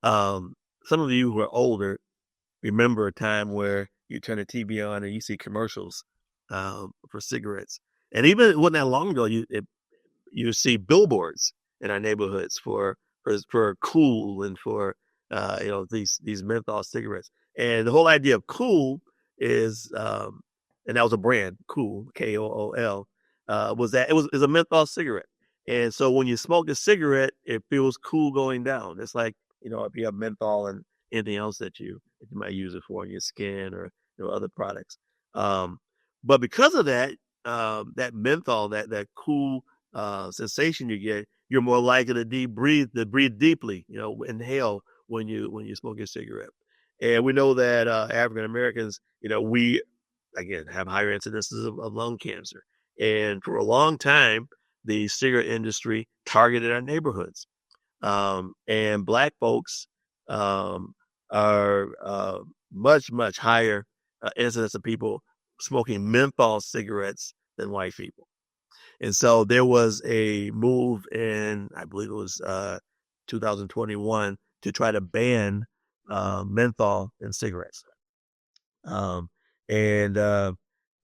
Some of you who are older remember a time where you turn the TV on and you see commercials for cigarettes, and even it wasn't that long ago, you see billboards in our neighborhoods for Cool and for these menthol cigarettes. And the whole idea of Cool is and that was a brand, Cool, Kool, was that it was a menthol cigarette. And so when you smoke a cigarette, it feels cool going down. It's like, if you have menthol and anything else that you might use it for on your skin or other products. Um, but because of that, that menthol, that cool sensation you get, you're more likely to breathe deeply, inhale when you smoke a cigarette. And we know that African Americans, we again have higher incidences of lung cancer. And for a long time, the cigarette industry targeted our neighborhoods. And black folks are much, much higher incidence of people smoking menthol cigarettes than white people. And so there was a move in, I believe it was 2021, to try to ban menthol in cigarettes. Um, and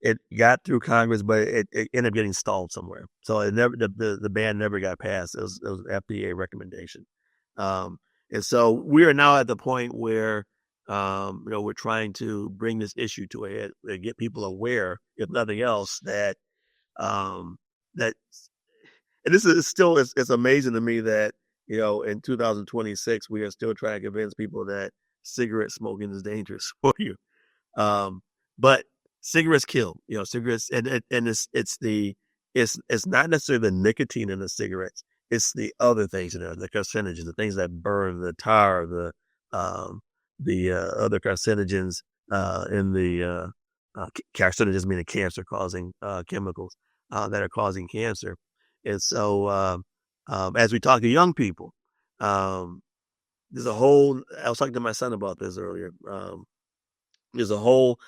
it got through Congress, but it ended up getting stalled somewhere. So the ban never got passed. It was an FDA recommendation. Um, and so we are now at the point where we're trying to bring this issue to a head and get people aware, if nothing else, um, that and this is still it's amazing to me that in 2026 we are still trying to convince people that cigarette smoking is dangerous for you. Um, but cigarettes kill. Cigarettes, and it's not necessarily the nicotine in the cigarettes. It's the other things in there, the carcinogens, the things that burn, the tar, the other carcinogens in the carcinogens meaning cancer causing chemicals that are causing cancer. And so, as we talk to young people, um, there's a whole. I was talking to my son about this earlier. There's a whole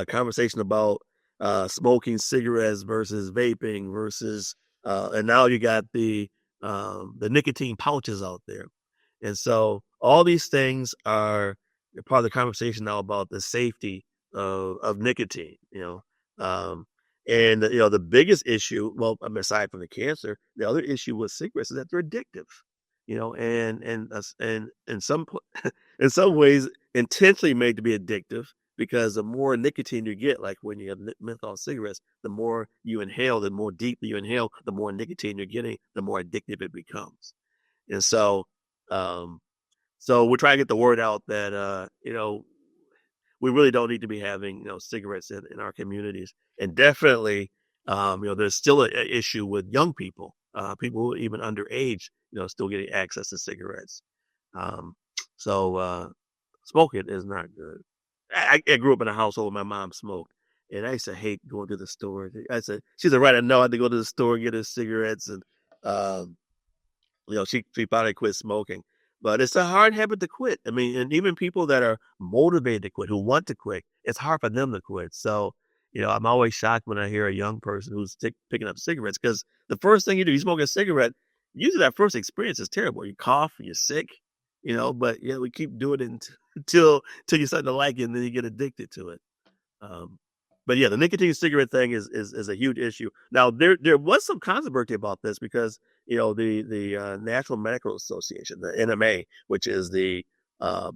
conversation about smoking cigarettes versus vaping versus, and now you got the nicotine pouches out there, and so all these things are part of the conversation now about the safety of nicotine. Um, and the biggest issue, well, aside from the cancer, the other issue with cigarettes is that they're addictive. And in in some ways intentionally made to be addictive because the more nicotine you get, like when you have menthol cigarettes, the more you inhale, the more deeply you inhale, the more nicotine you're getting, the more addictive it becomes. And um, so we're trying to get the word out that, we really don't need to be having, cigarettes in our communities. And definitely, there's still an issue with young people, people even underage, still getting access to cigarettes. Um, so smoking is not good. I grew up in a household where my mom smoked, and I used to hate going to the store. She's a right. I know I had to go to the store and get her cigarettes, and um, she finally quit smoking. But it's a hard habit to quit. I mean, and even people that are motivated to quit, who want to quit, it's hard for them to quit. So, I'm always shocked when I hear a young person who's picking up cigarettes because the first thing you smoke a cigarette, usually that first experience is terrible. You cough, you're sick, but we keep doing it until you start to like it and then you get addicted to it. Um, but yeah, the nicotine cigarette thing is a huge issue. Now there was some controversy about this because the National Medical Association, the NMA, which is the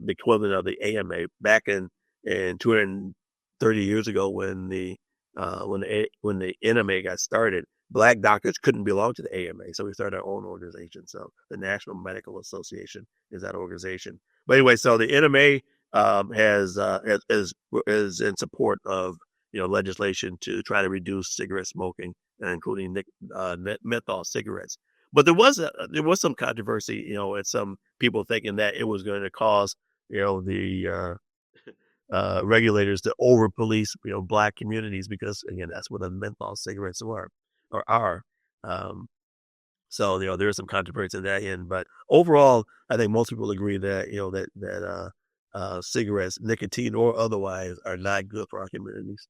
equivalent of the AMA, back in 230 years ago when the NMA got started, black doctors couldn't belong to the AMA, so we started our own organization. So the National Medical Association is that organization. But anyway, so the NMA is in support of legislation to try to reduce cigarette smoking, including menthol cigarettes. But there was some controversy, and some people thinking that it was going to cause the regulators to over police black communities because again that's what the menthol cigarettes are. Um, so there's some controversy in that end, but overall, I think most people agree that that cigarettes, nicotine or otherwise, are not good for our communities.